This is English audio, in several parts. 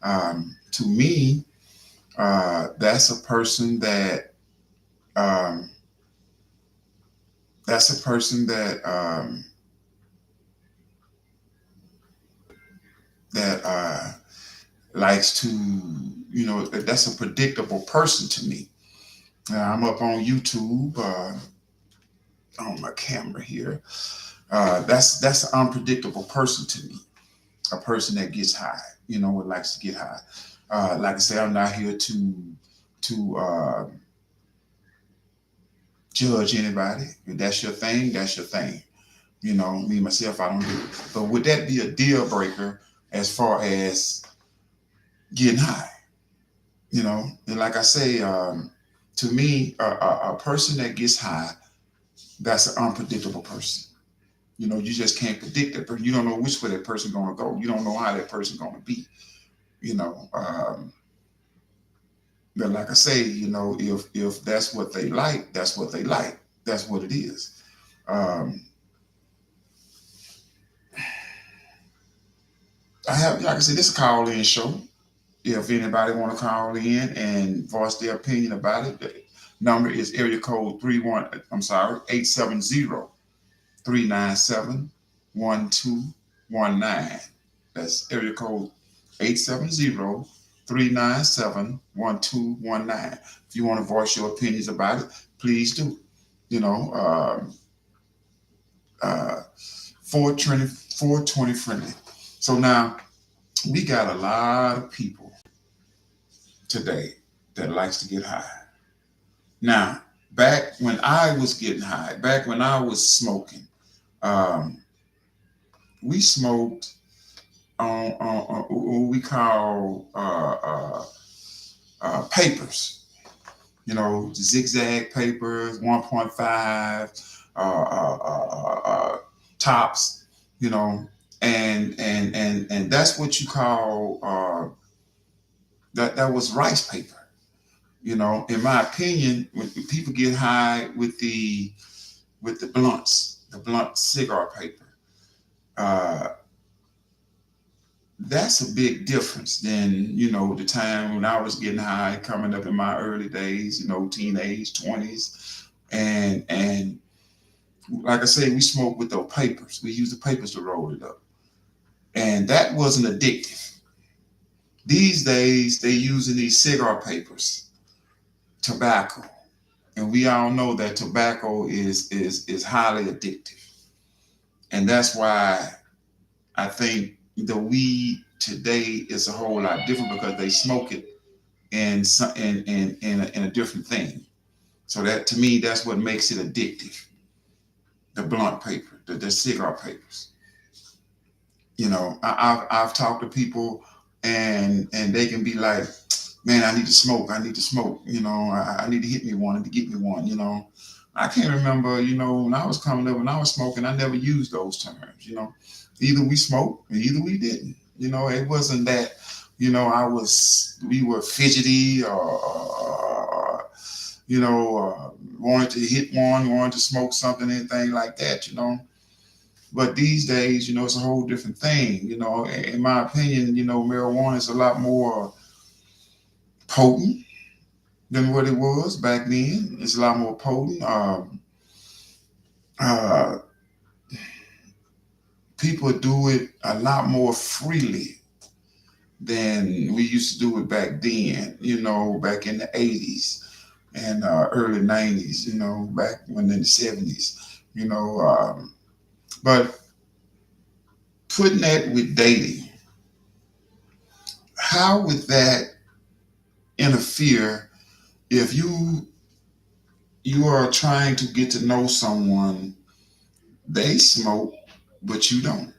To me, that's a person that um, that's a person that likes to, that's a predictable person to me. I'm up on YouTube on my camera here. That's an unpredictable person to me. A person that gets high, what likes to get high. Like I say, I'm not here to judge anybody. If that's your thing, that's your thing. Me myself, I don't do it. But would that be a deal breaker as far as getting high? And like I say, to me, a person that gets high, that's an unpredictable person. You just can't predict it, but you don't know which way that person going to go. You don't know how that person going to be. You know, um, but like I say, if that's what they like, that's what they like. That's what it is. Um, I have, like I said, this is a call in show. If anybody want to call in and voice their opinion about it, the number is area code 870-397-1219. That's area code 870-397-1219. If you want to voice your opinions about it, please do. You know, uh, 420 friendly. So now we got a lot of people today that likes to get high. Now, back when I was getting high, back when I was smoking, um, we smoked on what we call papers. Zigzag papers, 1.5 tops. You know, and that's what you call that was rice paper. In my opinion, when people get high with the blunt cigar paper, uh, that's a big difference than the time when I was getting high, coming up in my early days, teenage 20s, and like I say, we smoked with those papers. We used the papers to roll it up, and that wasn't addictive. These days, they using these cigar papers, tobacco. And we all know that tobacco is highly addictive, and that's why I think the weed today is a whole lot different because they smoke it in a different thing. So that to me, that's what makes it addictive. The blunt paper, the cigar papers. I've talked to people, and they can be like, man, I need to smoke. I need to smoke. I need to hit me one and to get me one. I can't remember, when I was coming up and I was smoking, I never used those terms. Either we smoked or either we didn't. It wasn't that, we were fidgety or wanted to hit one, wanted to smoke something, anything like that. But these days, it's a whole different thing. In my opinion, marijuana is a lot more potent than what it was back then. It's a lot more potent. Uh, People do it a lot more freely than we used to do it back then, back in the 80s and early 90s, back when in the 70s, but putting that with dating, how would that interfere if you are trying to get to know someone, they smoke, but you don't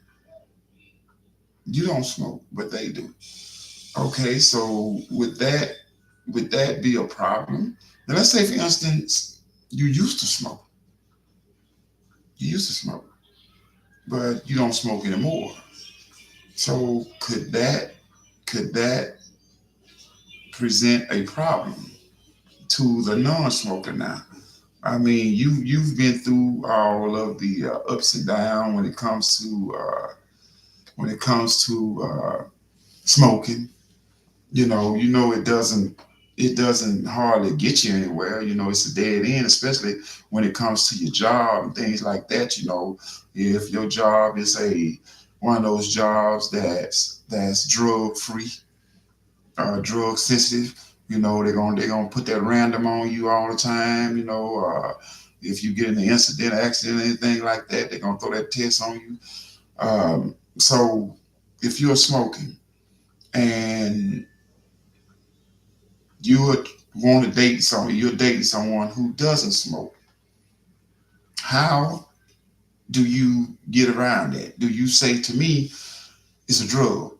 smoke, but they do. Okay, so would that be a problem? Now let's say, for instance, you used to smoke. You used to smoke, but you don't smoke anymore. So could that present a problem to the non-smoker now? I mean, you've been through all of the ups and downs when it comes to smoking. it doesn't hardly get you anywhere. It's a dead end, especially when it comes to your job and things like that. If your job is a one of those jobs that's drug free, drug sensitive, they're gonna put that random on you all the time. If you get in an incident, accident, anything like that, they're gonna throw that test on you. So if you're smoking and you would want to date someone, you're dating someone who doesn't smoke, how do you get around that? Do you say, to me, it's a drug,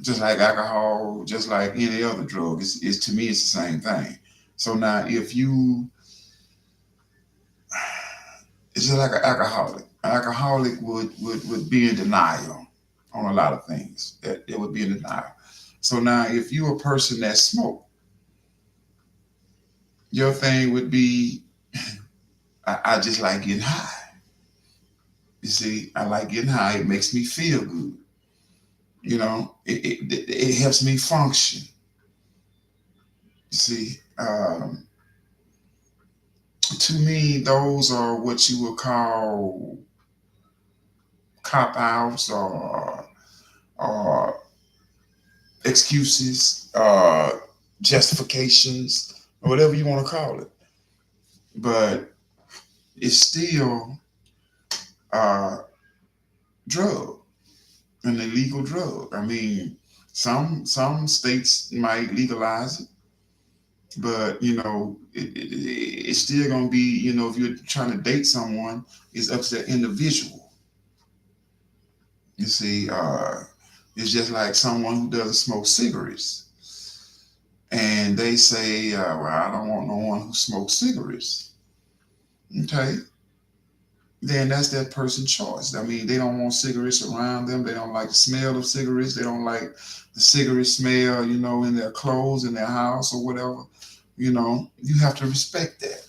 just like alcohol, just like any other drug? It's to me, it's the same thing. So now, if you, it's just like an alcoholic. An alcoholic would be in denial on a lot of things. That it would be in denial. So now, if you're a person that smoke, your thing would be, I just like getting high. You see, I like getting high. It makes me feel good. It helps me function. You see, to me, those are what you would call cop outs or excuses, justifications, or whatever you want to call it. But it's still a drug, an illegal drug. I mean, some states might legalize it, but it's still gonna be, if you're trying to date someone, it's up to the individual. You see, it's just like someone who doesn't smoke cigarettes, and they say, "Well, I don't want no one who smokes cigarettes." Okay, then that's that person's choice. I mean, they don't want cigarettes around them. They don't like the smell of cigarettes. They don't like the cigarette smell, in their clothes, in their house, or whatever. You have to respect that.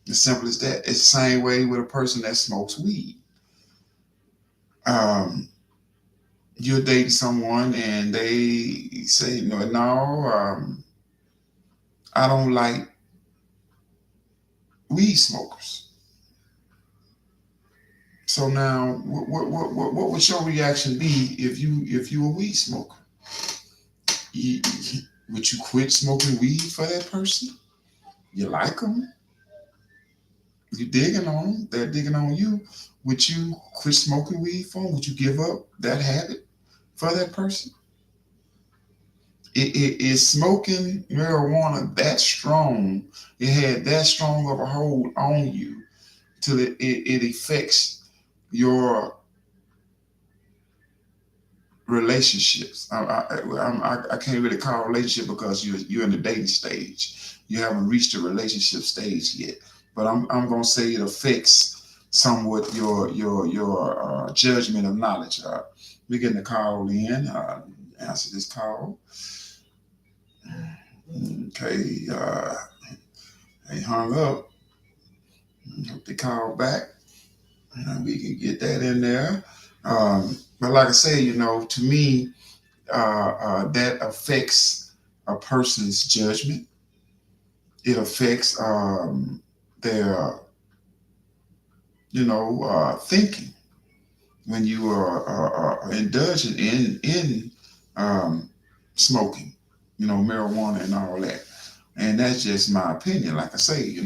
As simple as that. It's the same way with a person that smokes weed. Um, you're dating someone and they say, no, I don't like weed smokers. So now, what would your reaction be if you a weed smoker? You, would you quit smoking weed for that person? You like them? You digging on them? They're digging on you. Would you quit smoking weed for them? Would you give up that habit for that person? Is smoking marijuana that strong? It had that strong of a hold on you till it affects your relationships. I can't really call it a relationship because you're in the dating stage. You haven't reached the relationship stage yet. But I'm gonna say it affects somewhat your judgment of knowledge. We're getting a call in. Answer this call. Okay. They hung up. Hope they call back. We can get that in there. But like I say, to me, that affects a person's judgment. It affects their, thinking when you are indulging in um, smoking, marijuana and all that. And that's just my opinion. Like I say,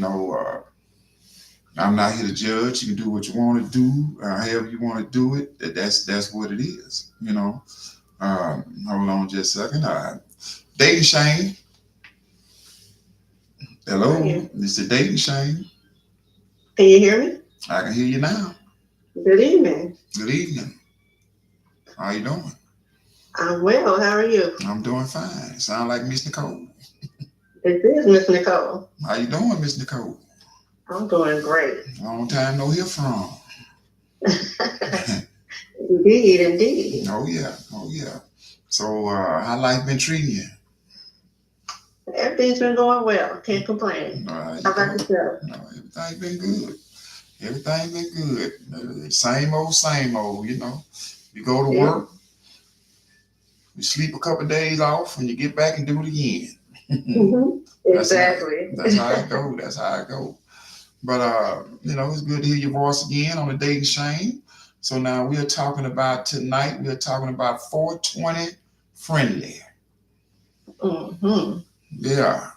I'm not here to judge. You can do what you want to do, however you want to do it. That's what it is. Hold on just a second. Dating Shame. Hello, Hiya. this is Dating Shame. Can you hear me? I can hear you now. Good evening. Good evening. How you doing? I'm well. How are you? I'm doing fine. Sound like Miss Nicole. This is Miss Nicole. How you doing, Miss Nicole? I'm doing great. Long time no hear from. Indeed, indeed. Oh yeah, oh yeah. So how life been treating you? Everything's been going well. Can't complain. There How you about go. yourself? No, everything been good. Everything been good. Same old, same old. You go to Yeah. work. You sleep a couple of days off, and you get back and do it again. Hmm. that's how Exactly. that's how it go. That's how it go. But it's good to hear your voice again on the dating shame. So now we're talking about tonight. We're talking about 420 friendly. Hmm. Yeah.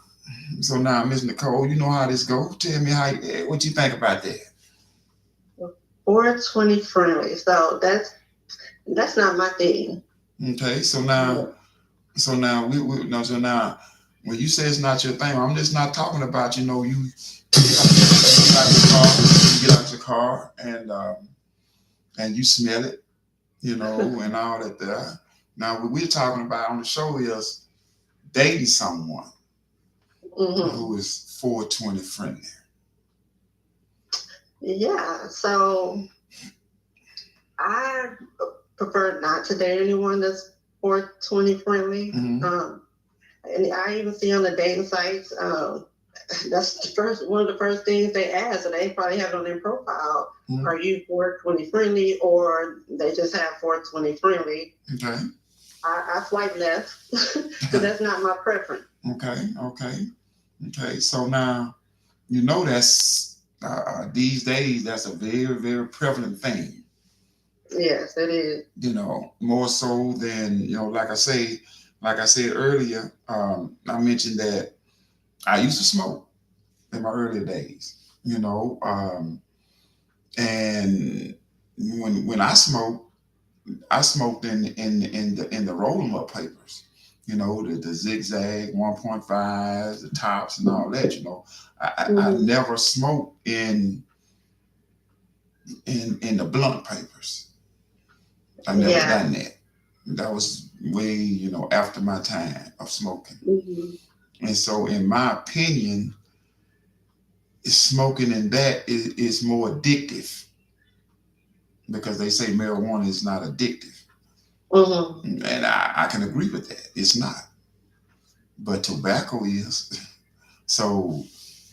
So now, Miss Nicole, you know how this goes. Tell me what you think about that. 420 friendly. So that's not my thing. Okay. So Yeah. now, we no. So now, when you say it's not your thing, I'm just not talking about you get out your car and you smell it, and all that there. Now, what we're talking about on the show is dating someone Hmm. who is 420 friendly. Yeah. So I prefer not to date anyone that's 420 friendly. Mm-hmm. And I even see on the dating sites, that's the first one of the first things they ask, and they probably have it on their profile. Mm-hmm. Are you 420 friendly, or they just have 420 friendly? Okay. I swipe left because that's not my preference. Okay. Okay. Okay. So now that's these days that's a very very prevalent thing. Yes, it is. More so than like I said earlier. I mentioned that I used to smoke in my earlier days. And when I smoked in the roll 'em up papers. The zigzag 1.5s, the tops, and all that. I Hmm. never smoked in the blunt papers. I never Yeah. done that. That was way after my time of smoking. Hmm. And so, in my opinion, smoking in that is more addictive because they say marijuana is not addictive. Hmm. And I can agree with that. It's not. But tobacco is. So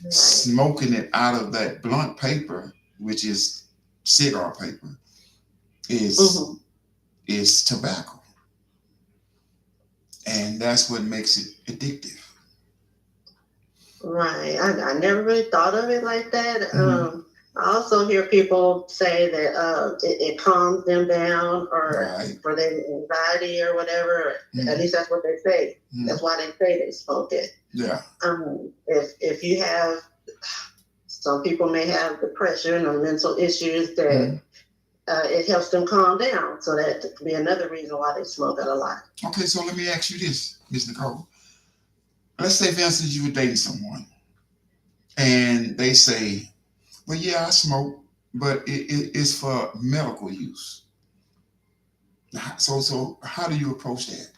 Right. smoking it out of that blunt paper, which is cigar paper, is Hmm. is tobacco. And that's what makes it addictive. Right. I never really thought of it like that. Mm-hmm. I also hear people say that it calms them down or Right. for their anxiety or whatever. At Mm-hmm. least that's what they say. Mm-hmm. That's why they say they smoke it. Yeah. If you have, some people may have depression or mental issues that Mm-hmm. it helps them calm down. So that could be another reason why they smoke it a lot. Okay, so let me ask you this, Miss Nicole. Let's say, for instance, you were dating someone and they say, well, yeah, I smoke, but it's for medical use. So how do you approach that?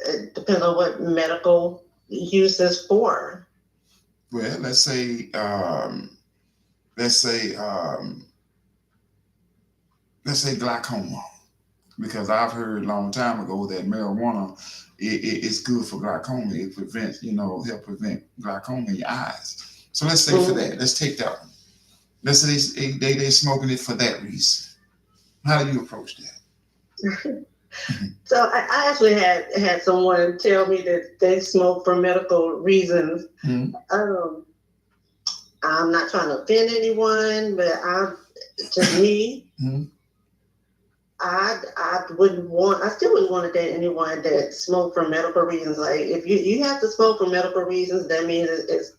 It depends on what medical use is for. Well, let's say, let's say glaucoma, because I've heard a long time ago that marijuana is good for glaucoma. It prevents, help prevent glaucoma in your eyes. So let's say for that, Mhm. let's take that one. Let's say they smoking it for that reason. How do you approach that? So I actually had someone tell me that they smoke for medical reasons. Mm-hmm. Um, I'm not trying to offend anyone, but I'm just me. Mm-hmm. I still wouldn't want to date anyone that smoked for medical reasons. Like if you have to smoke for medical reasons, that means it's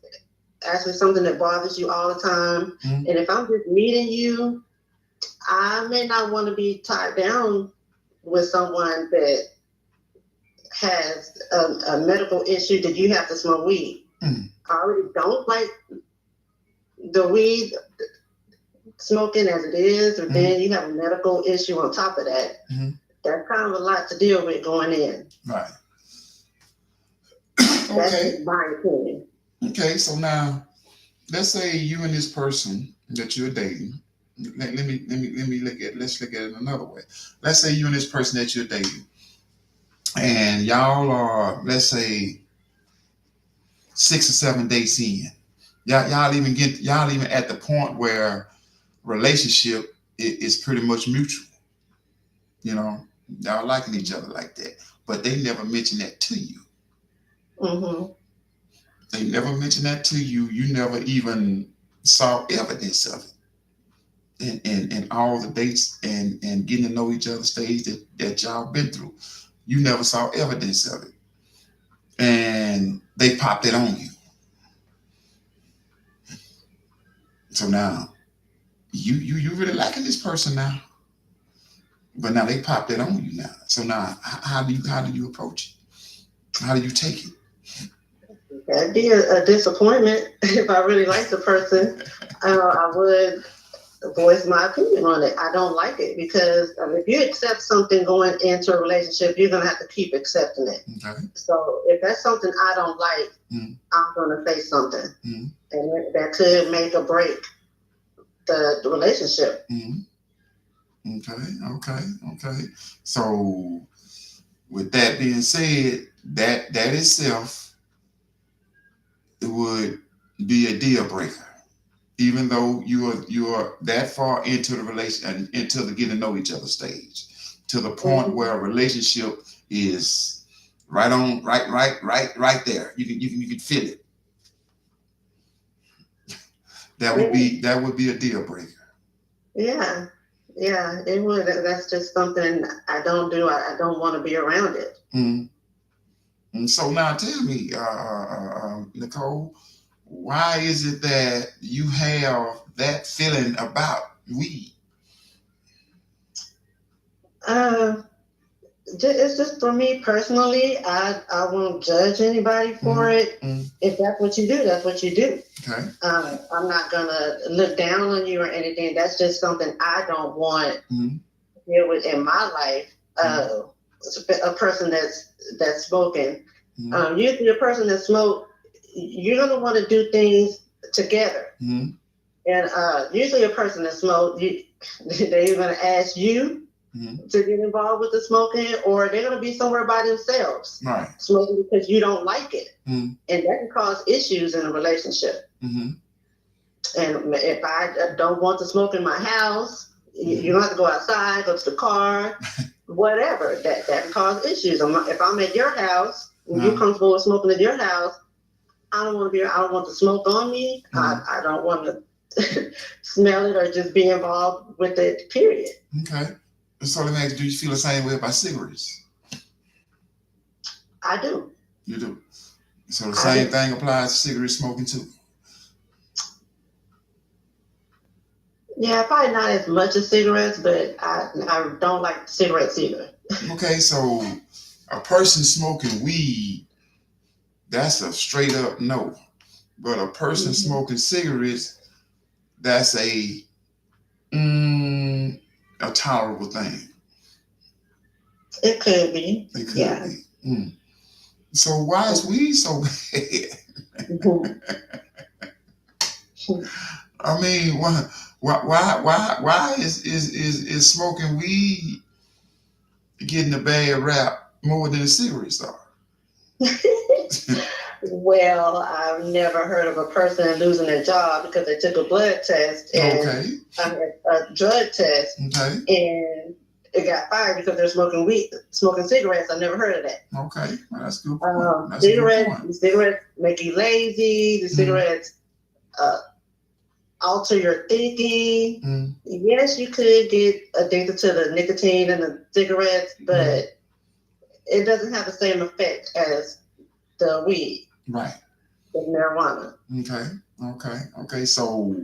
actually something that bothers you all the time. Mm-hmm. And if I'm just meeting you, I may not want to be tied down with someone that has a medical issue that you have to smoke weed. Mm-hmm. I already don't like the weed smoking as it is, and Mm-hmm. then you have a medical issue on top of that. Mm-hmm. That's kind of a lot to deal with going in. Right. That's Okay. just my opinion. Okay. So now let's say you and this person that you're dating. Let me let's look at it another way. Let's say you and this person that you're dating, and y'all are, let's say, 6 or 7 days in. Y'all even at the point where relationship is pretty much mutual. You know, y'all liking each other like that, but they never mention that to you. Mm-hmm. They never mention that to you. You never even saw evidence of it. And all the dates and getting to know each other stage that y'all been through. You never saw evidence of it. And they popped it on you. So now you really liking this person now. But now they popped it on you now. So now how do you approach it? How do you take it? That'd be a disappointment if I really liked the person. I would voice my opinion on it. I don't like it because if you accept something going into a relationship, you're gonna have to keep accepting it. Okay. So if that's something I don't like, I'm gonna face something, and that could make or break the relationship. Okay. So with that being said, that itself it would be a deal breaker. Even though you are that far into the relation and into the getting to know each other stage, to the point where a relationship is right on, right there. You can feel it. That would be a deal breaker. Yeah, yeah, it would. That's just something I don't do. I don't want to be around it. And so now tell me, Nicole, why is it that you have that feeling about weed? Uh, it's just for me personally. I won't judge anybody for it. If that's what you do, that's what you do. Okay. I'm not gonna look down on you or anything. That's just something I don't want to deal with in my life. A person that's smoking. Usually, a person that smoke, you're gonna want to do things together. And usually, a person that smoke, they're either gonna ask you to get involved with the smoking, or they're gonna be somewhere by themselves, right, smoking because you don't like it, and that can cause issues in a relationship. And if I don't want to smoke in my house, you don't have to go outside, go to the car, whatever. That can cause issues. If I'm at your house and you're comfortable with smoking at your house, I don't want to be. I don't want the smoke on me. I don't want to smell it or just be involved with it. Period. Okay. So let me ask you, do you feel the same way about cigarettes? I do. You do. So the same thing applies to cigarette smoking too. Yeah, probably not as much as cigarettes, but I don't like cigarettes either. Okay, so a person smoking weed, that's a straight up no. But a person smoking cigarettes, that's a tolerable thing. It could be. It could be. So why is weed so bad? I mean, why is smoking weed getting a bad rap more than the cigarettes are? Well, I've never heard of a person losing their job because they took a blood test and a drug test, and it got fired because they're smoking cigarettes. I never heard of that. Okay, well, that's a good point. Cigarettes make you lazy. The cigarettes alter your thinking. Yes, you could get addicted to the nicotine and the cigarettes, but it doesn't have the same effect as the weed. Right. The marijuana. Okay. So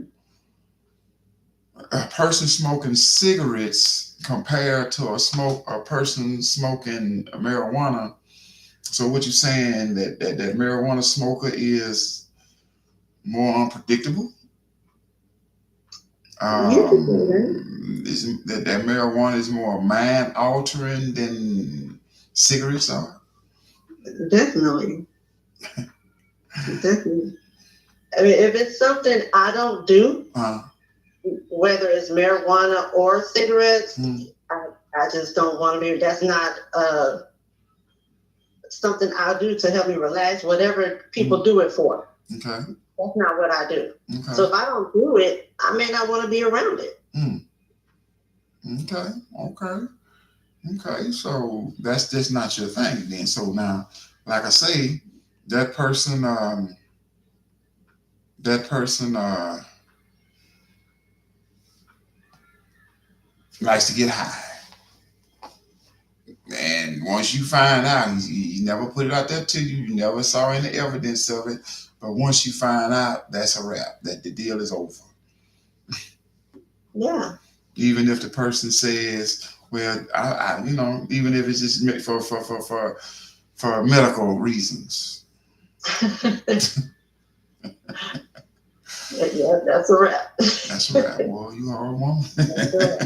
a person smoking cigarettes compared to a person smoking marijuana. So what you're saying that marijuana smoker is more unpredictable? That marijuana is more mind altering than cigarettes are? Definitely. Definitely. I mean, if it's something I don't do, whether it's marijuana or cigarettes, I just don't want to be. That's not something I'll do to help me relax. Whatever people do it for. Okay. That's not what I do. Okay. So if I don't do it, I may not want to be around it. Okay. Okay, so that's just not your thing then. So now, like I say, that person, that person likes to get high, and once you find out, he never put it out there to you. You never saw any evidence of it, but once you find out, that's a wrap. That the deal is over. Yeah. Even if the person says, "Well, even if it's just for medical reasons." Yeah, that's a wrap. That's right. Well, you hard woman. That's a wrap.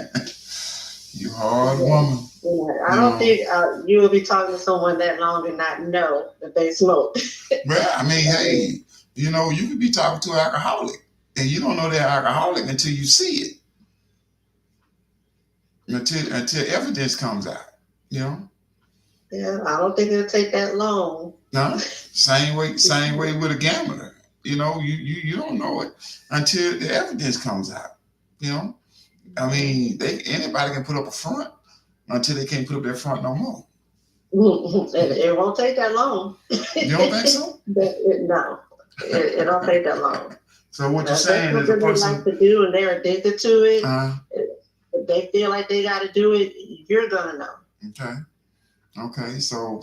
You hard Yeah. woman. Yeah. I You don't know. think you will be talking to someone that long and not know that they smoke. Well, I mean, I mean, hey, you could be talking to an alcoholic, and you don't know they're alcoholic until you see it, until evidence comes out. You know. yeah, I don't think it'll take that long. No. Same way with a gambler. You don't know it until the evidence comes out. You know. I mean, anybody can put up a front until they can't put up their front no more. It won't take that long. You don't think so? No, it don't take that long. So what you're If that's saying is a something they like person. to do and they're addicted to it, Uh, if they feel like they got to do it, you're gonna know. okay. Okay. So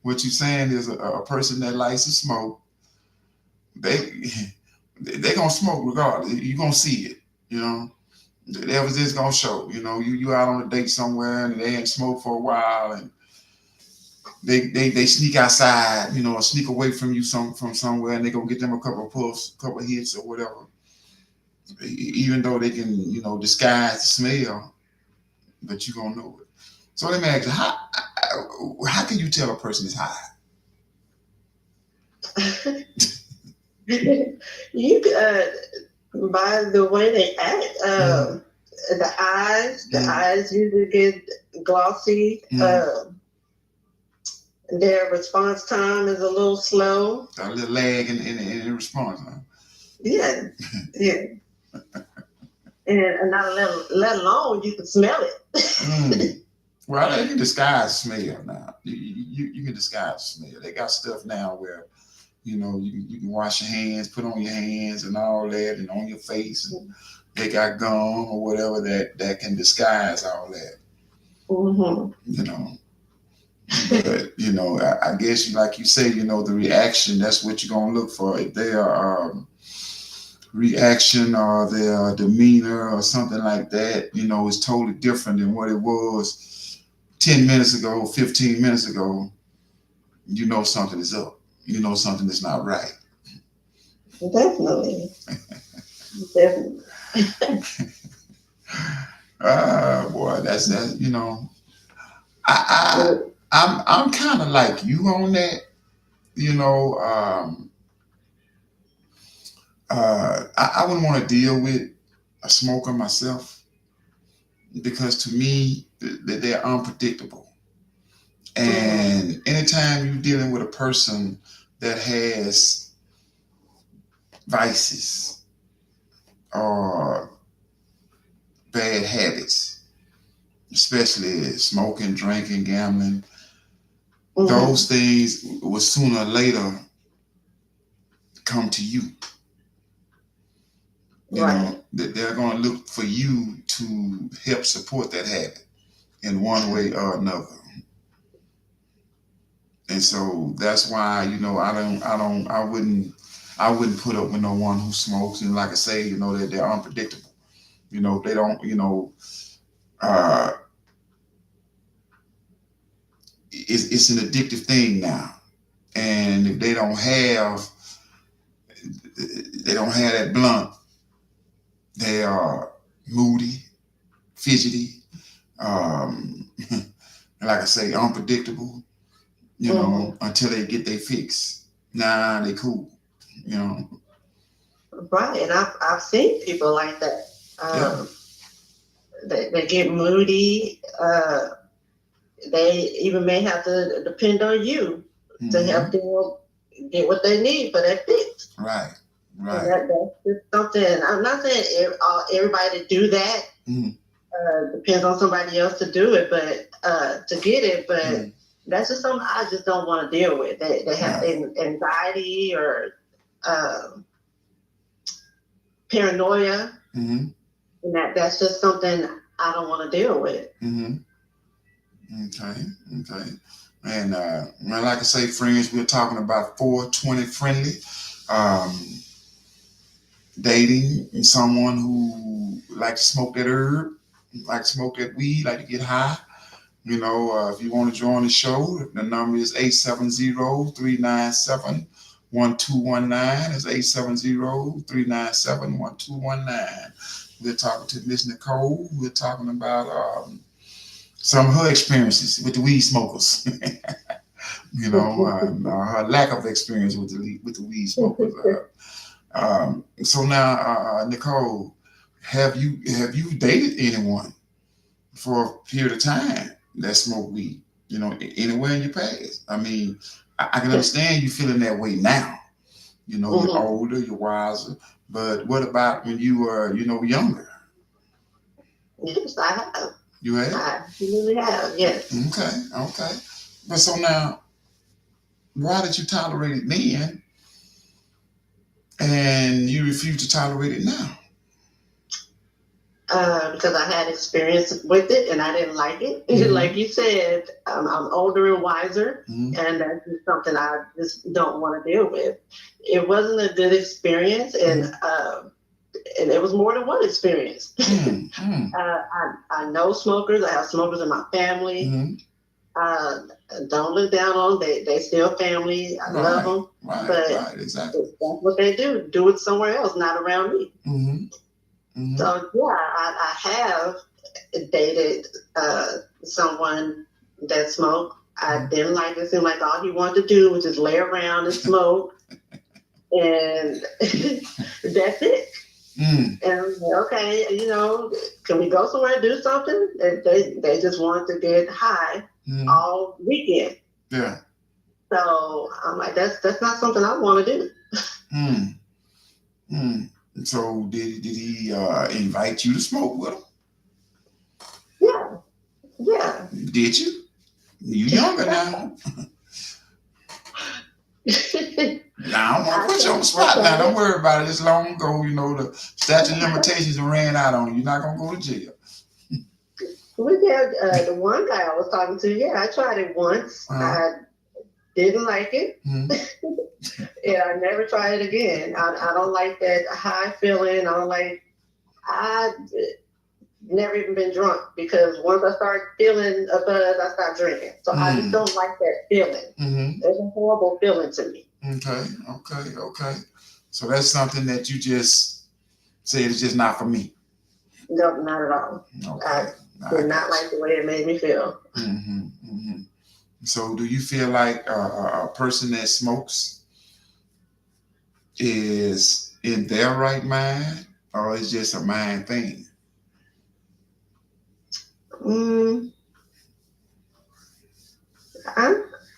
what you're saying is a person that likes to smoke, they they gonna smoke regardless. You gonna see it. You know. The evidence gonna show. You out on a date somewhere and they ain't smoked for a while, and they sneak outside, or sneak away from you from somewhere, and they go get them a couple of puffs, couple of hits or whatever. Even though they can, disguise the smell, but you gonna know it. So let me ask you, how can you tell a person is high? You by the way they act, the eyes usually get glossy. Their response time is a little slow. A little lag in response, huh? Yeah, yeah. And not let alone you can smell it. Well, they can disguise smell now. You can disguise smell. They got stuff now where you can wash your hands, put on your hands and all that, and on your face. And they got gum or whatever that can disguise all that. Mm-hmm. But I guess like you say, the reaction. That's what you're gonna look for. If they are reaction or their demeanor or something like that, is totally different than what it was 10 minutes ago, 15 minutes ago, something is up. Something is not right. Definitely. Definitely. Boy, that's that. I'm kind of like you on that. I wouldn't want to deal with a smoker myself because to me they're unpredictable. And anytime you're dealing with a person that has vices or bad habits, especially smoking, drinking, gambling, those things will sooner or later come to you. That they're going to look for you to help support that habit in one way or another. And so that's why I wouldn't put up with no one who smokes. And like I say, that they're unpredictable. They don't, uh, it's an addictive thing now. And if they don't have that blunt, they are moody, fidgety, like I say, unpredictable, until they get their fix. Nah, they cool, Right, and I've seen people like that. Yeah. They get moody. They even may have to depend on you to help them get what they need for that fix. Right. And that's just something. I'm not saying everybody do that, Depends on somebody else to do it, but to get it. But that's just something I just don't want to deal with. They have anxiety or uh, paranoia, and that's just something I don't want to deal with. Okay, okay. And like I say, friends, we're talking about 420 friendly. Um, Dating someone who like to smoke that herb, like to smoke that weed, like to get high. If you want to join the show, the number is 870-397-1219. It's 870-397-1219. We're talking to Miss Nicole. We're talking about some of her experiences with the weed smokers. Her lack of experience with the weed smokers. So now, Nicole, have you dated anyone for a period of time that smoked weed? Anywhere in your past? I mean, I can understand you feeling that way now. You're older, you're wiser. But what about when you were, younger? Yes, I have. You have? I really have. Yes. Okay, okay. But so now, why did you tolerate it then, and you refuse to tolerate it now? Because I had experience with it and I didn't like it. Like you said, I'm older and wiser, and that's just something I just don't want to deal with. It wasn't a good experience, and it was more than one experience. I know smokers. I have smokers in my family. Don't look down on them. They still family. I love them. Right, exactly. That's what they do. Do it somewhere else, not around me. So yeah, I have dated someone that smoked. I didn't like it. It seemed like all he wanted to do was just lay around and smoke, and that's it. And okay, can we go somewhere and do something? They just wanted to get high all weekend. Yeah. So I'm like, that's not something I want to do. So did he invite you to smoke with him? Yeah. Did you? You younger now. Now, I don't want to put you on the spot now. Don't worry about it. It's long ago. The statute of limitations ran out on you. You're not going to go to jail. We had the one guy I was talking to. Yeah, I tried it once. I didn't like it. And I never tried it again. I don't like that high feeling. I never even been drunk because once I start feeling a buzz, I start drinking. So I just don't like that feeling. It's a horrible feeling to me. Okay. So that's something that you just say it's just not for me. No, not at all. Okay. I did not like the way it made me feel. So do you feel like a person that smokes is in their right mind, or is just a mind thing?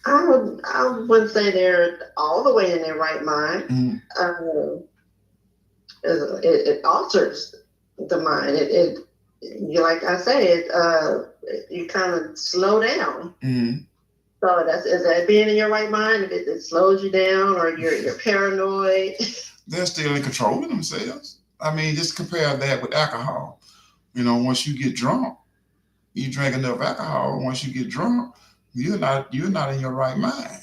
I wouldn't say they're all the way in their right mind. It alters the mind. Like I say, you kind of slow down. So is that being in your right mind? If it slows you down, or you're paranoid? They're still in control of themselves. I mean, just compare that with alcohol. Once you get drunk, you drink enough alcohol. Once you get drunk, you're not in your right mind.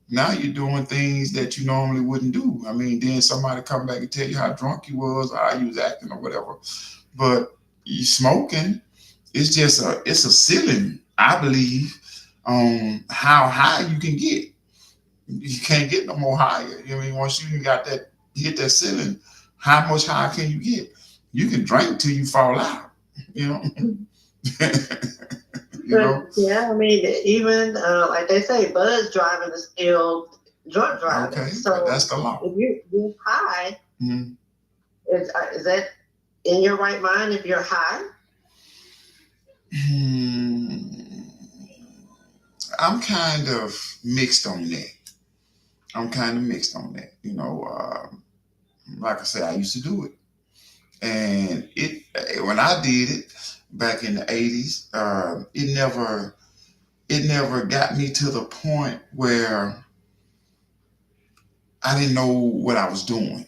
Now you're doing things that you normally wouldn't do. I mean, then somebody come back and tell you how drunk you was, or how you was acting, or whatever. But you smoking, it's a ceiling, I believe, on how high you can get. You can't get no more higher. I mean, once you got that, hit that ceiling, how much higher can you get? You can drink till you fall out. Yeah, I mean, even like they say, buzz driving is still drunk driving. Okay, so that's the law. If you're high, is that in your right mind if you're high? I'm kind of mixed on that. Like I said, I used to do it. And when I did it back in the 80s, it never got me to the point where I didn't know what I was doing.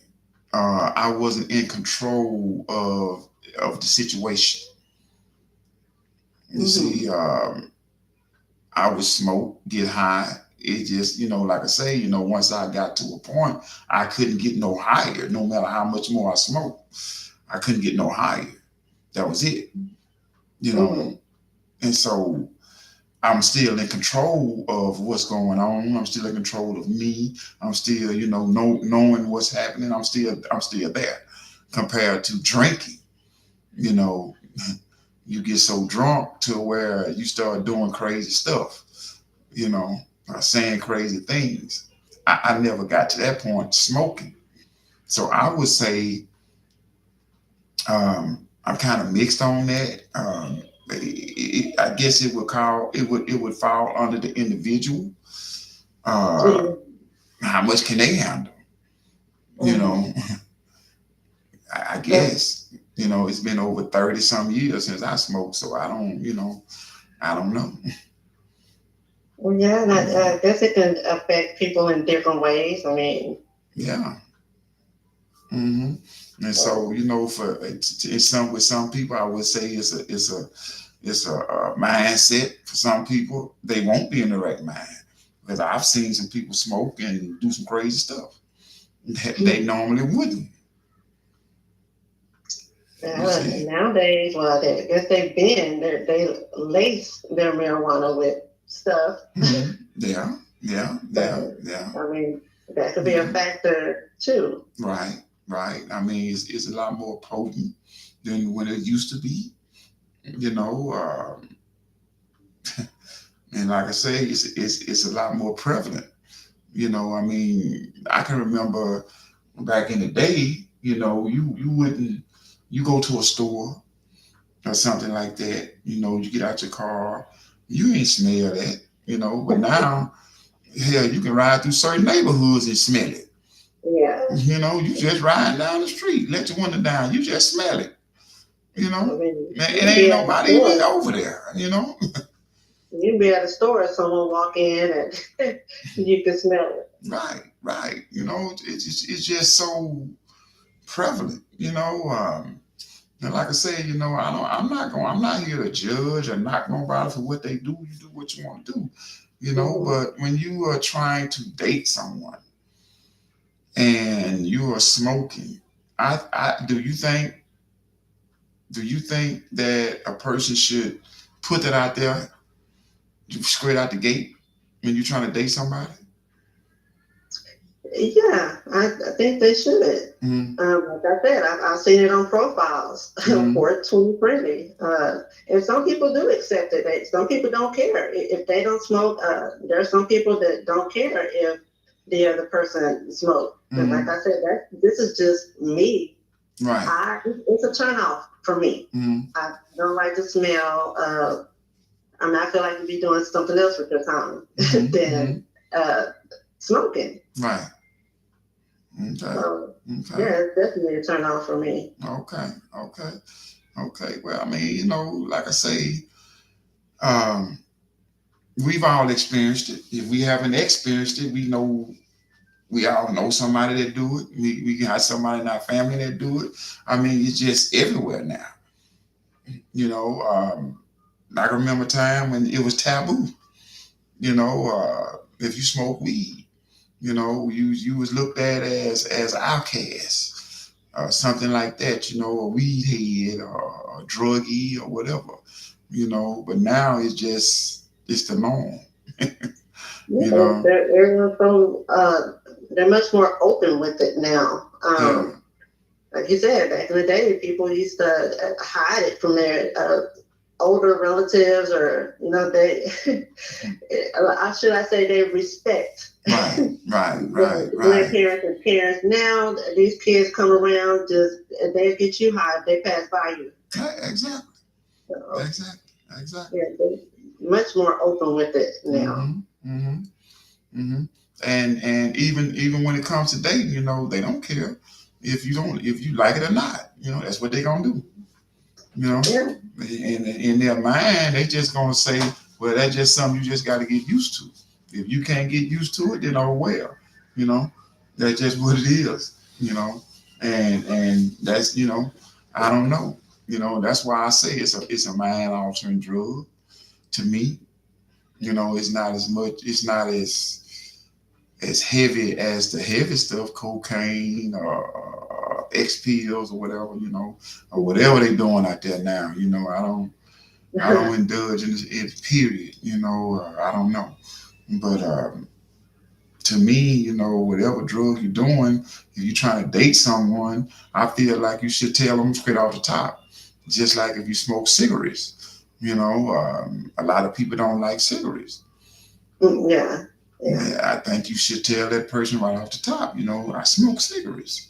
I wasn't in control of the situation. You see, I would smoke, get high. It just, like I say, once I got to a point, I couldn't get no higher, no matter how much more I smoked. I couldn't get no higher. That was it, you know. And so I'm still in control of what's going on. I'm still in control of me. I'm still, knowing what's happening. I'm still there. Compared to drinking, you know, you get so drunk to where you start doing crazy stuff, saying crazy things. I never got to that point smoking. So I would say I'm kind of mixed on that. I guess it would fall under the individual. Uh, how much can they handle? You know, I guess it's been over 30 some years since I smoked, so I don't know. Well, yeah, and I guess it can affect people in different ways. I mean, Yeah. hmm And so, for it's some with some people, I would say it's a mindset. For some people, they won't be in the right mind because I've seen some people smoke and do some crazy stuff that they normally wouldn't. You see? nowadays, well, I guess they lace their marijuana with stuff. Yeah, yeah, yeah, So, yeah. I mean, that could be a factor too. Right, right. I mean, it's a lot more potent than when it used to be. You know, and like I say, it's a lot more prevalent. I mean, I can remember back in the day. You wouldn't you go to a store or something like that. You get out your car, you ain't smell that. But now, hell, you can ride through certain neighborhoods and smell it. Yeah. You just riding down the street, let your window down, you just smell it. I mean, Man, it you can ain't be at the nobody even store. over there. You can be at a store and someone walk in and you can smell it. Right, right. It's just so prevalent. And like I said, I'm not here to judge or knock nobody for what they do. You do what you want to do. But when you are trying to date someone and you are smoking, I do you think that a person should put that out there straight out the gate when you're trying to date somebody? Yeah, I think they should. Mm-hmm. Like I said, I've seen it on profiles Mm-hmm. for 20 friendly. And some people do accept it. Some people don't care if they don't smoke. There are some people that don't care if the other person smoke. And like Mm-hmm. I said, this is just me. Right. It's a turn off for me. Mm-hmm. I don't like the smell. I feel like to be doing something else with your time Mm-hmm. than smoking. Right. Okay. So Okay. yeah, it's definitely a turn off for me. Okay. Okay. Okay. Well, I mean, like I say, um, we've all experienced it. If we haven't experienced it, we all know somebody that do it. We got somebody in our family that do it. I mean, it's just everywhere now. You know, I can remember a time when it was taboo. If you smoke weed, you was looked at as an outcast or something like that. A weed head or a druggie or whatever. But now it's the norm. Yeah, you know, they're much more open with it now. yeah, Like you said, back in the day, people used to hide it from their older relatives, or they. Should I say they respect right, right, right, the right. grandparents and parents. Now these kids come around, just they get you high if they pass by you. Right, exactly, So exactly, exactly. yeah, they're much more open with it now. Mm-hmm. Mm-hmm. Mm-hmm. And even when it comes to dating, they don't care. if you like it or not. That's what they're gonna do. You know, Yeah. in their mind, they just gonna say, well, that's just something you just got to get used to. If you can't get used to it, then oh well. You know, that's just what it is. And that's I don't know. That's why I say it's a mind altering drug to me. It's not as much. It's not as heavy as the heavy stuff, cocaine or X pills or whatever, or whatever they doing out there now. I don't indulge in it. Period. I don't know, but to me, whatever drug you're doing, if you're trying to date someone, I feel like you should tell them straight off the top. Just like if you smoke cigarettes, a lot of people don't like cigarettes. Yeah. Yeah. Yeah, I think you should tell that person right off the top, I smoke cigarettes.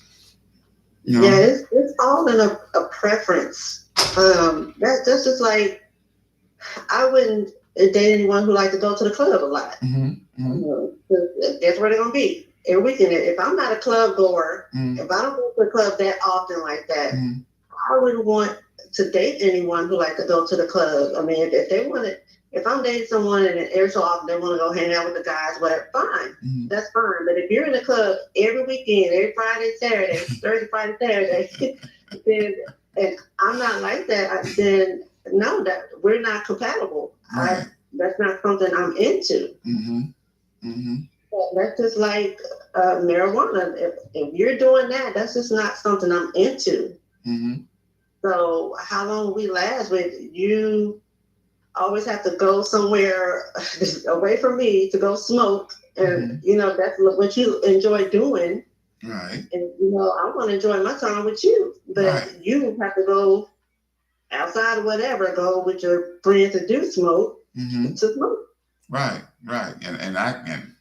You Yeah, know? it's all in a preference. That's just like I wouldn't date anyone who liked to go to the club a lot. Mm-hmm, mm-hmm, 'Cause that's where they're gonna be every weekend. If I'm not a club goer, mm-hmm, if I don't go to the club that often like that, mm-hmm. I wouldn't want to date anyone who likes to go to the club. I mean, if they want to, if I'm dating someone and every so often they want to go hang out with the guys, whatever, fine, Mm-hmm. that's fine. But if you're in the club every weekend, every Friday, Saturday, Thursday, Friday, Saturday, then and I'm not like that, then no, that we're not compatible. Right. That's not something I'm into. Mm-hmm. Mm-hmm. That's just like marijuana. If you're doing that, that's just not something I'm into. Mm-hmm. So how long we last with you always have to go somewhere away from me to go smoke and Mm-hmm. that's what you enjoy doing Right. and I want to enjoy my time with you Right. but you have to go outside or whatever go with your friends to do smoke Mm-hmm. to smoke. Right. Right. And I can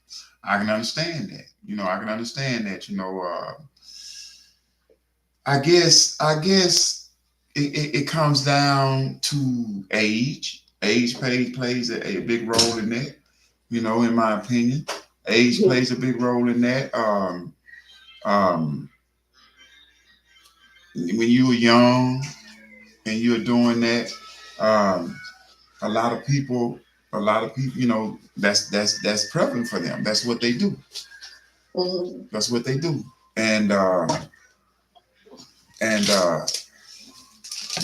understand that. I can understand that. I guess it comes down to age. Age plays a big role in that. In my opinion, age plays a big role in that. Um, when you were young and you're doing that, um, a lot of people, that's prevalent for them. That's what they do. Mm-hmm. That's what they do. And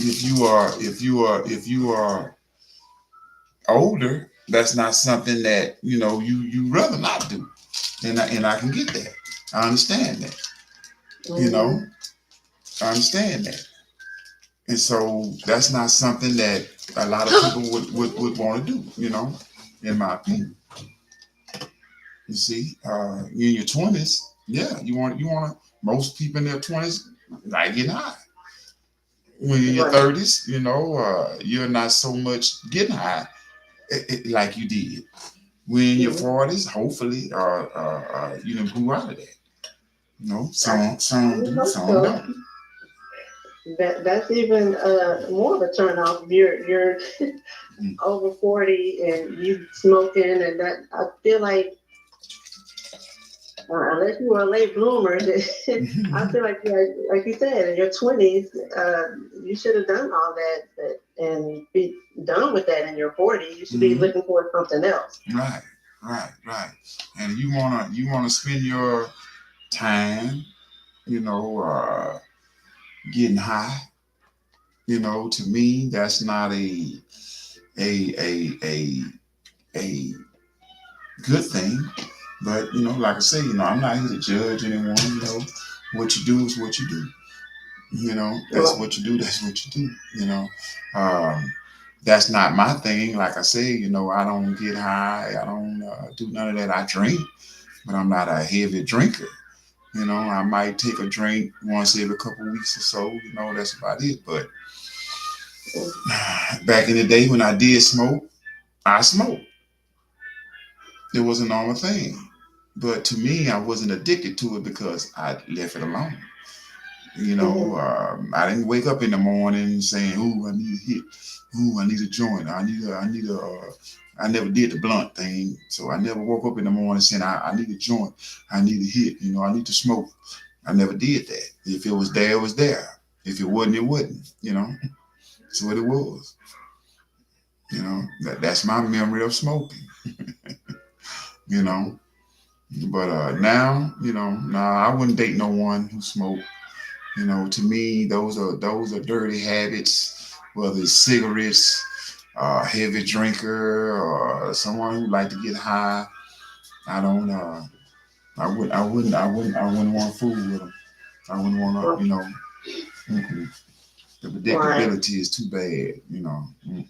if you are older, that's not something that you rather not do, and I can get that. I understand that. You Mm-hmm. know, I understand that, and so that's not something that a lot of people would want to do. In my opinion, you see, you in your 20s, yeah, you want to. Most people in their 20s like getting high. When you're in your Right. 30s, you're not so much getting high like you did. When in your Mm-hmm. 40s, hopefully, you done grew out of that. I, Some I do, hope some so. don't. That's even more of a turn off. You're over 40 and you smoking and that I feel like unless you were a late bloomer, I feel like you said, in your 20s, you should have done all that and be done with that in your 40s. You should be Hmm. looking for something else. Right, right, right. And you wanna spend your time, you know, uh, getting high. To me, that's not a a a a good thing. But like I say, I'm not here to judge anyone. What you do is what you do. That's Right. what you do. That's what you do. Um, that's not my thing. Like I say, I don't get high. I don't do none of that. I drink, but I'm not a heavy drinker. I might take a drink once every couple of weeks or so. That's about it. But back in the day when I did smoke, I smoked. It was a normal thing. But to me, I wasn't addicted to it because I left it alone. Mm-hmm. I didn't wake up in the morning saying, "Ooh, I need a hit. Ooh, I need a joint. I never did the blunt thing, so I never woke up in the morning saying, "I need a joint. I need a hit. I need to smoke." I never did that. If it was there, it was there. If it wasn't, it wasn't. That's what it was. That's my memory of smoking. You know, but now, nah, I wouldn't date no one who smoked. To me, those are dirty habits. Whether it's cigarettes, heavy drinker, or someone who like to get high. I don't. I wouldn't want to fool with them. I wouldn't want to. Mm-mm. The Right. predictability is too bad. Mm-mm.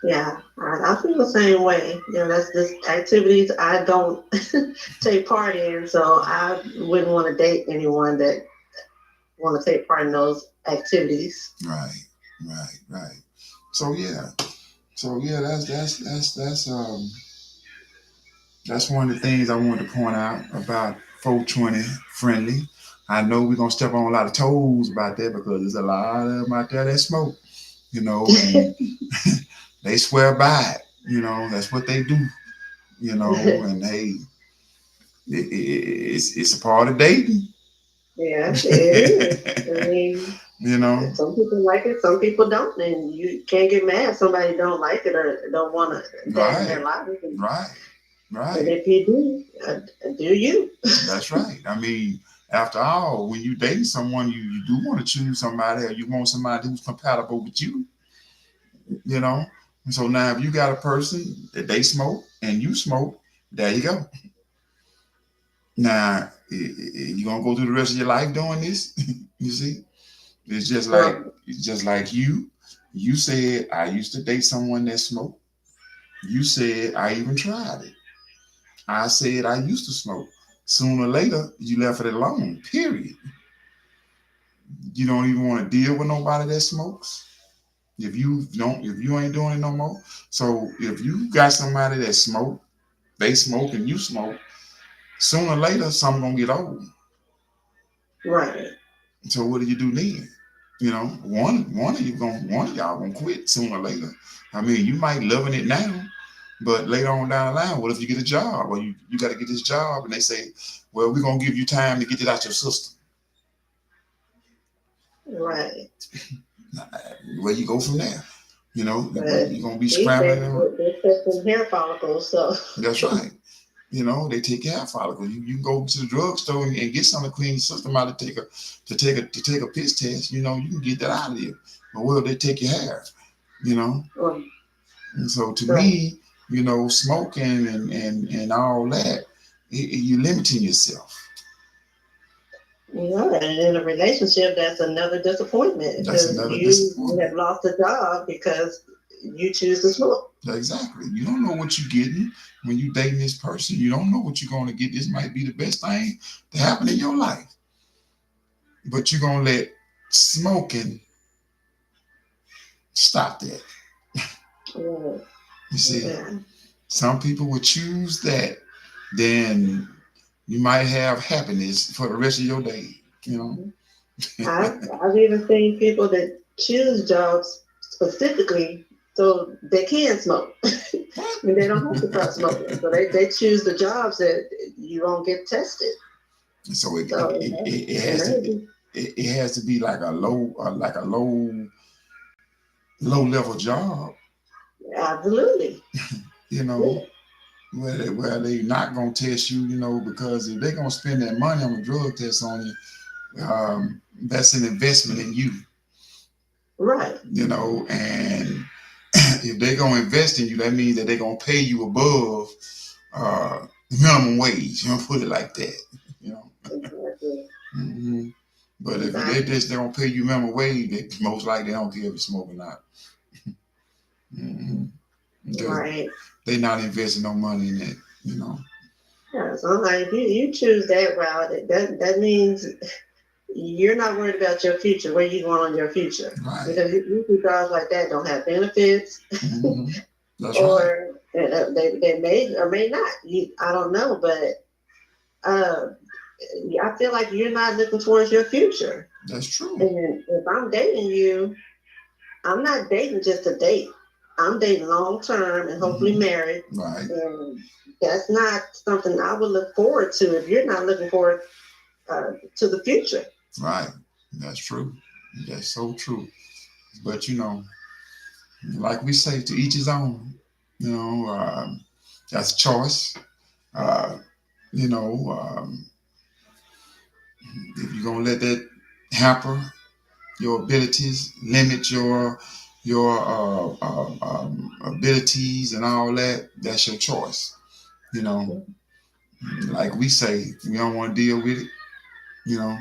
Yeah, I feel the same way. That's just activities I don't take part in, so I wouldn't want to date anyone that want to take part in those activities. Right, right. So yeah, that's one of the things I wanted to point out about 420 friendly. I know we're gonna step on a lot of toes about that because there's a lot of them out there that smoke, and they swear by it. That's what they do. And it's a part of dating. Yeah, it is. I mean, you know, some people like it, some people don't, and you can't get mad if somebody don't like it or don't want that in their right, life. And right, right. if you do, do you? That's right. I mean, after all, when you dating someone, you do want to choose somebody, or you want somebody who's compatible with you. you know. And so now, if you got a person that they smoke and you smoke, there you go. Now, you gonna go through the rest of your life doing this? You see, it's just like Right, it's just like you. You said I used to date someone that smoked. You said I even tried it. I said I used to smoke. Sooner or later, you left it alone. Period. You don't even want to deal with nobody that smokes. If you ain't doing it no more. So if you got somebody that smoke, they smoke and you smoke, sooner or later something gonna get old. right, So what do you do then? One of y'all gonna quit sooner or later. I mean, you might loving it now, but later on down the line, what if you get a job or you got to get this job and they say, well, we're gonna give you time to get it out your system. right. Where you go from there? But You're gonna be these scrambling. days, they're testing hair follicles, so That's right. They take care of follicles. You can go to the drugstore and get something to clean your system out to take a piss test. You can get that out of you. But what if they take your hair? You know. And so to right. me, smoking and all that, you're limiting yourself. Yeah, and in a relationship, that's another disappointment That's because another you have disappointment. lost a job because you choose to smoke. Exactly. You don't know what you're getting when you dating this person. You don't know what you're going to get. This might be the best thing to happen in your life, but you're gonna let smoking stop that. Yeah, You see, yeah. some people would choose that, then you might have happiness for the rest of your day. You know. I've even seen people that choose jobs specifically so they can smoke. What? And they don't have to stop smoking. So they choose the jobs that you won't get tested. So So it and has to it has to be like a low level job, absolutely. you know, where they not gonna test you, because if they're gonna spend that money on a drug test on you, that's an investment in you, Right. and if they're gonna invest in you, that means that they're gonna pay you above minimum wage. Put it like that, you know. Exactly. hmm But if Exactly. they don't pay you minimum wage, they most likely don't care if you smoke or not. hmm Because Right. they not investing no money in it, Yeah, so I'm like, if you choose that route, that means you're not worried about your future, where you going on your future. Right. Because usually jobs like that don't have benefits hmm That's right. or they may or may not. I don't know, but uh, I feel like you're not looking towards your future. That's true. And if I'm dating you, I'm not dating just to date. I'm dating long term and hopefully hmm married. Right. And that's not something I would look forward to if you're not looking forward. to the future. Right. That's true. That's so true. But like we say, to each his own. You know, that's a choice. Uh, you know, if you're gonna let that hamper your abilities, limit your abilities and all that, that's your choice. You know, like we say, we don't want to deal with it. You know,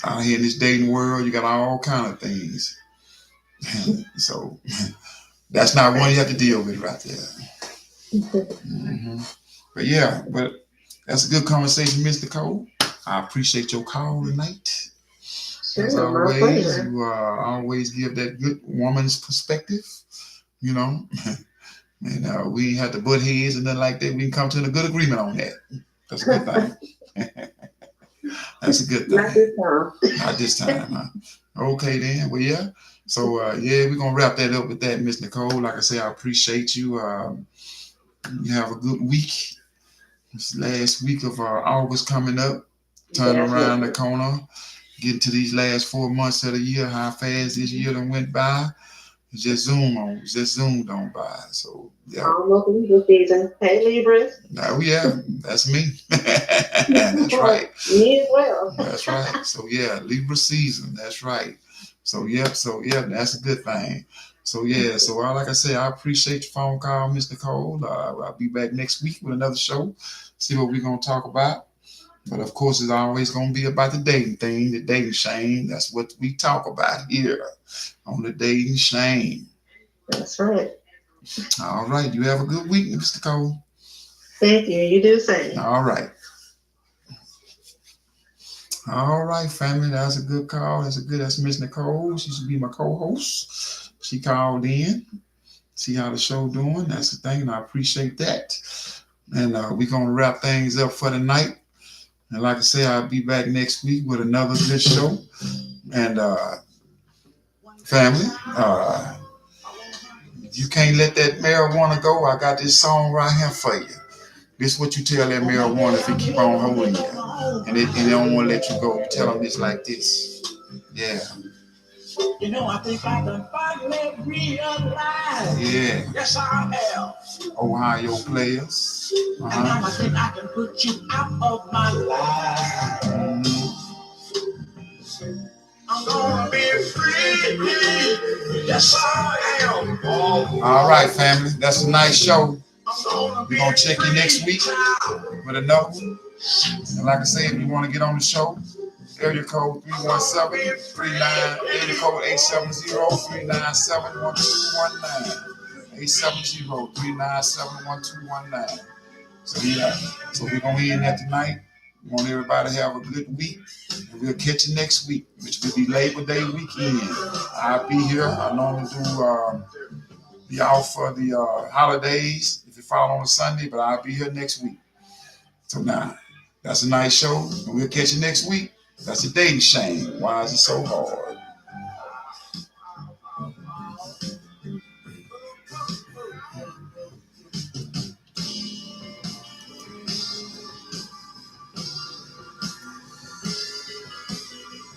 out here in this dating world, you got all kind of things. So that's not one you have to deal with right there. Hmm. But yeah, but that's a good conversation, Mr. Cole. I appreciate your call tonight. As Sure, my always, pleasure. you always give that good woman's perspective, you know. And we ain't had to butt heads and nothing like that. We can come to a good agreement on that. That's a good thing. That's a good Not thing. this time. Not this time, huh? Okay then. Well, yeah. So yeah, we're gonna wrap that up with that, Miss Nicole. Like I say, I appreciate you. You have a good week. This last week of August coming up, turning around the Definitely. corner, getting to these last 4 months of the year. How fast this year done went by. It just zoomed on by. So yeah. Almost Libra season. Hey, Libras. Now yeah, that's me. That's right. Me as well. That's right. So yeah, Libra season. That's right. So yep. So yeah, that's a good thing. So yeah. So like I say, I appreciate your phone call, Miss Nicole. I'll be back next week with another show. See what we're gonna talk about. But of course, it's always gonna be about the dating thing, the dating shame. That's what we talk about here on the dating shame. That's right. All right. You have a good week, Mr. Cole. Thank you. You do the same. All right. All right, family. That's a good call. That's Miss Nicole. She should be my co-host. She called in. See how the show doing. That's the thing, and I appreciate that. And we're gonna wrap things up for the night. And like I say, I'll be back next week with another good show. And family, you can't let that marijuana go. I got this song right here for you. This is what you tell that marijuana if it keep on holding you. And they don't want to let you go. You tell them this like this. Yeah. I think I can finally realize. Yeah. Yes, I have. Ohio players. And now I think I can put you out of my life. I'm gonna be free. Yes, I am. All right, family. That's a nice show. We're gonna check you next week with another one. And like I said, if you want to get on the show, area code 317-39, area code 870-397-1219. 870-397-1219. So yeah, so we're gonna end that tonight. We want everybody to have a good week. And we'll catch you next week, which will be Labor Day weekend. I'll be here. I normally be off for the holidays if you fall on a Sunday, but I'll be here next week. So now, that's a nice show, and we'll catch you next week. That's a dating shame. Why is it so hard?